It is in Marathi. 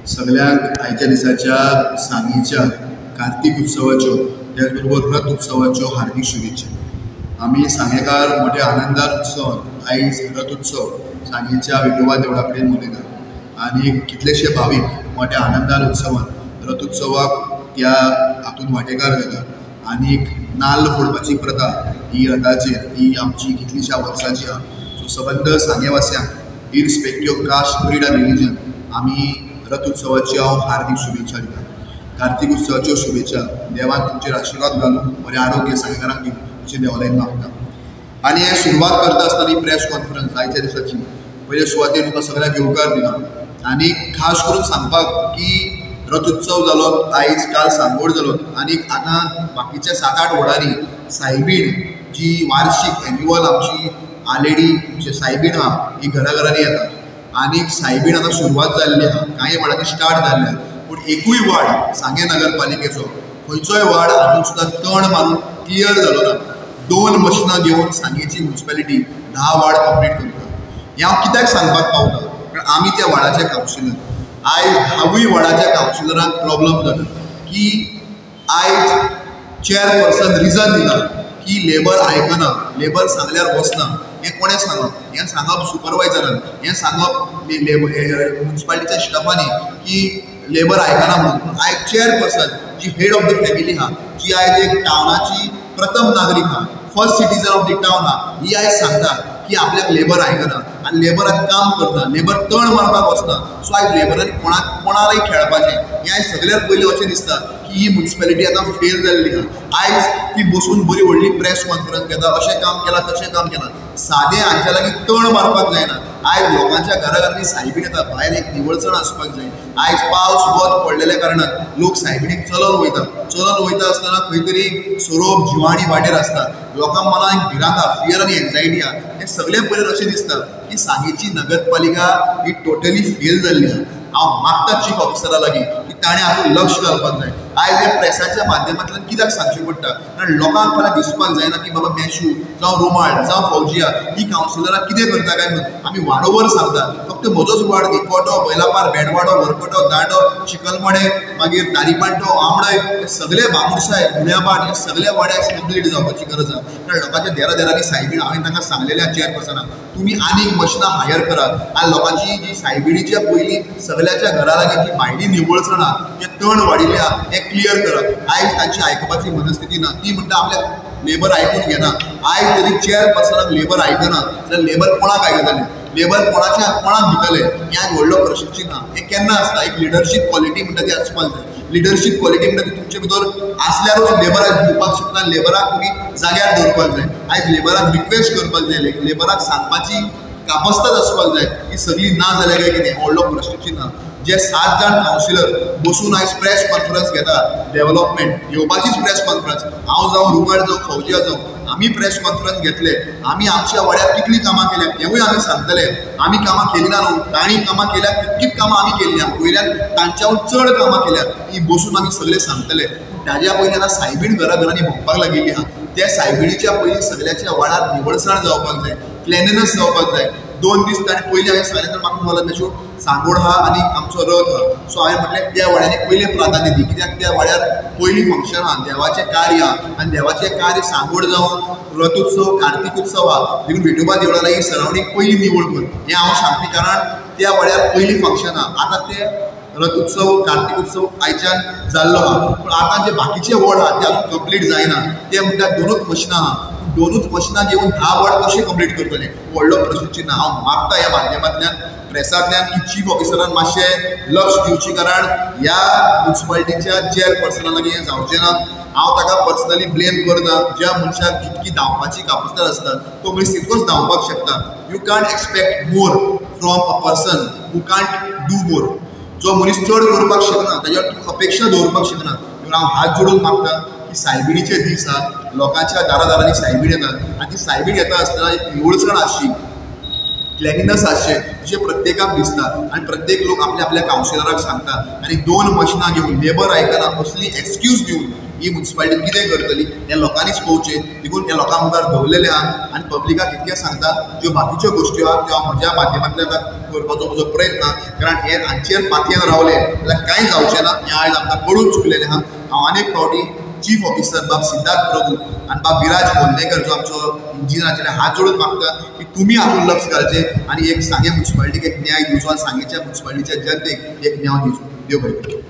सगळ्यांक आयच्या दिसाच्या सांगेच्या कार्तिक उत्सवाच्यो त्याचबरोबर रथ उत्सवाच्यो हार्दिक शुभेच्छा। आम्ही सांगेकार मोठ्या आनंदार उत्सवात आयज रथ उत्सव सांगेच्या विठोबा देवळा कडेन मनयतात आणि कितलेशे भाविक मोठ्या आनंदार उत्सवात रथ उत्सवाक त्या हातून वांटेकार जातात आणि नाल्ल फोडपाची प्रथा ही रथाचेर ही आमची कितलीशा वर्सांची हा। सो सबंद सांगेवासियांक इरिस्पेक्टीव ऑफ कास्ट क्रीड आनी रिलीजन आम्ही रथ उत्सवाची हांव हार्दिक शुभेच्छा दिता। कार्तिक उत्सवाच्यो शुभेच्छा। देवान तुमचेर आशिर्वाद घालून बरें आरोग्य सांगेकारांक दिवं अशें देवालयान मागता। आनी हे सुरवात करता आसतना ही प्रेस कॉन्फरन्स आयच्या दिसाची पयल्या सुवातेर तुका सगळ्यांक येवकार दिला आनी खास करून सांगपाक की रथ उत्सव जालो आयज काल सांगोड जालो आनी आतां बाकीच्या 7-8 वडांनी सायबीण जी वार्षिक एन्युअल आमची आलेडी सायबीण आहा ही घराघरांनी येता आनी सायबीण आतां सुरवात जाल्ली आहा। कांय वाडांनी स्टार्ट जाल्ले पूण एकूय वार्ड सांगे नगरपालिकेचो खंयचोय वार्ड आजून सुद्दां तण मारून क्लियर जालो ना। 2 मशिनां घेवन सांगेची म्युनिसिपालिटी 10 वार्ड कंप्लीट करता। हें हांव कित्याक सांगपाक पावता कारण आमी त्या वार्डाचे कावन्सिलर आयज 10 वार्डाच्या कावन्सिलरांक प्रॉब्लम जाता की आयज चेअरपर्सन रिजन दिता की लेबर आयकना, लेबर सांगल्यार वचना। हें कोणें सांगप? हें सांगप सुपरवायझरान, हें सांगप म्युनिसिपालिटीच्या स्टाफांनी की लेबर आयकना म्हणून। आयज चेअरपर्सन जी हेड ऑफ द फॅमिली आहा, जी आयज एक टावनाची प्रथम नागरीक आहा, first citizen of the town आहा, ही आयज सांगता की आपल्याक लेबर आयकना आनी लेबराक काम करना, लेबर तण मारपाक वचना। सो आयज लेबरांनी कोणालाय खेळपाचें हें आयज सगळ्यात पयलीं अशें दिसता की ही म्युनिसिपालिटी आतां फेल जाल्ली आहा। आयज ती बसून बरी व्हडली प्रेस कॉन्फरन्स घेता, अशें काम केलां तशें काम केलां, सादें हांच्या लागीं तण मारपाक जायना। आयज लोकांच्या घराघरांनी सायबीण येता, भायर एक निवळसाण आसपाक जाय। आयज पावस वत पडलेल्या कारणान लोक सायबीणीक चलून वयता आसतना खंय तरी सोरोप जिवाणी वाटेर आसता। लोकां मनान एक भिरांत आहा, फियर आनी एन्जायटी आहा। हें सगळें पळयल्यार अशें दिसता की सांगेची नगरपालिका ही टोटली फेल जाल्ली आहा। हांव मागता चीफ ऑफिसरा लागीं की ताणें हातूंत लक्ष घालपाक जाय। आयज हे प्रेसाच्या माध्यमांतल्यान कित्याक सांगचें पडटा कारण लोकांक फाल्यां दिसपाक जायना की बाबा मेशू जावं रोमाळ जावं फौजिया ही कावन्सिलरां कितें करता काय म्हणून आमी वारोवर सांगता। फक्त म्हजोच वार्ड न्ही, कोटो, बैलापार, बेडवाडो, वरकोटो, दांडो, चिकलमडे, मागीर तारीपांटो, आमळय हे सगळे बामुरसाय, गुळ्याबाट हे सगळे वाड्याक कंप्लीट जावपाची गरज आहा। कारण लोकांच्या देरादेरांनी सायबीण हांवें तांकां सांगलेलें चेअरपर्सनाक तुमी आनीक मशिनां हायर करात आनी लोकांची जी सायबीणीच्या पयलीं सगळ्याच्या घरा लागीं जी भायली निवळसाण आहा जे तण वाडिल्ले आहा हें क्लियर करात। आयज तांची आयकपाची मनस्थिती ना, ती म्हणटा आपल्याक लेबर आयकून घेना। आयज तरी चेअरपर्सनाक लेबर आयकना जाल्यार लेबर कोणाक आयकतले? लेबर कोणाक भितले? हें आयज व्हडलो प्रश्न चिन्ह आहा। हें केन्ना आसता? एक लिडरशीप क्वॉलिटी म्हणटा ती आसपाक जाय। लिडरशीप क्वॉलिटी म्हणटा ती तुमचे भितर आसल्यारूच लेबराक दिवपाक शकता, लेबराक तुमी जाग्यार दवरपाक जाय। आयज लेबराक रिक्वेस्ट करपाक जाय, लेबराक सांगपाची कापस्ताद आसपाक जाय ही सगळी ना जाल्यार काय कितें व्हडलो प्रश्न चिन्ह। जे 7 जाण कावन्सिलर बसून आयज प्रेस कॉन्फरन्स घेता डेव्हलपमेंट येवपाचीच प्रेस कॉन्फरन्स, हांव जावं रुमाळ जावं फौजिया जावं आमी प्रेस कॉन्फरन्स घेतले, आमी आमच्या वाड्यार कितलीं कामां केल्यात हेंवूय आमी सांगतले। आमी कामां केलीं ना न्हू, तांणी कामां केल्यात तितकीच कामां आमी केल्ली आहा, वयल्यान तांच्याहून चड कामां केल्यात ही बसून आमी सगळे सांगतले। ताज्या पयलीं आतां सायबीण घराघरांनी भोंवपाक लागिल्ली आहा, त्या सायबीणीच्या पयलीं सगळ्याच्या वाड्यार निवळसाण जावपाक जाय, क्लेनलीनेस जावपाक जाय। 2 दीस ताणें पयलीं हांवें सांगलें तर म्हाका म्हणलें मेशू सांगोड आहा आनी आमचो रथ आहा। सो हांवें म्हटलें त्या वाड्यांनी पयलें प्राधान्य दी कित्याक त्या वाड्यार पयलीं फंक्शन आहा, देवाचें कार्य आहा आनी देवाचें कार्य सांगोड जावं रथ उत्सव, कार्तिक उत्सव आहा देखून विठोबा देवळा लागीं सरावंडींग पयलीं निवळ कर हें हांव सांगपी कारण त्या वाड्यार पयलीं फंक्शन आहा। आतां ते रथ उत्सव, कार्तिक उत्सव आयच्यान जाल्लो आहा पूण आतां जे बाकीचे वॉर्ड आहा ते अजून कंप्लीट जायना। ते म्हणटात 2च मशिनां आहा, 2च मशिनां घेवन 10 वॉर्ड कशें कंप्लीट करतले? व्हडलो प्रश्न चिन्ह। हांव मागता ह्या माध्यमांतल्यान प्रेसांतल्यान की चीफ ऑफिसरान मातशें लक्ष दिवचें कारण ह्या म्युनिसिपालिटीच्या चेअरपर्सना लागीं हें जावचें ना। हांव ताका पर्सनली ब्लेम करना, ज्या मनशाक जितकी धांवपाची कापस्ताद आसता तो मनीस तितकोच धांवपाक शकता। You can't expect more from a person who can't do more. जो मनीस चड करपाक शकना ताज्यावर तूं अपेक्षा दवरपाक शकना। म्हणून हांव हात जोडून मागता की सायबीणीचे दीस आहा, लोकांच्या दारादारांनी सायबीण येतात आनी ती सायबीण येता आसतना एक निवळसाण आसची क्लॅनिनस आसचे अशें प्रत्येकाक दिसता आनी प्रत्येक लोक आपल्या आपल्या कावन्सिलराक सांगतात आनी 2 मशिनां घेवन लेबर आयकना असली एक्सक्यूज दिवन ही म्युन्सिपालिटी कितें करतली हें लोकांनीच पळोवचें. देखून हे लोकां मुखार दवरलेलें आहा आनी पब्लिकाक इतकें सांगता ज्यो बाकीच्यो गोश्टी आहा त्यो हांव म्हज्या माध्यमांतल्यान करपाचो म्हजो प्रयत्न आहा. कारण हे हांचेर पातयेन रावले जाल्यार कांय जावचें ना हें आयज आमकां कळून चुकलेलें आहा. हांव आनीक फावटी चीफ ऑफिसर बाब सिद्धार्थ प्रभू आनी बाब विराज कोल्लेकर जो आमचो इंजिनियराचेर हात जोडून मागता की तुमी हातून लक्ष घालचें आनी एक सांगे म्युन्सिपालिटीक एक न्याय दिवचो आनी सांगेच्या म्युन्सिपालिटीच्या जनतेक एक न्याय दिवचो. देव बरें करूं.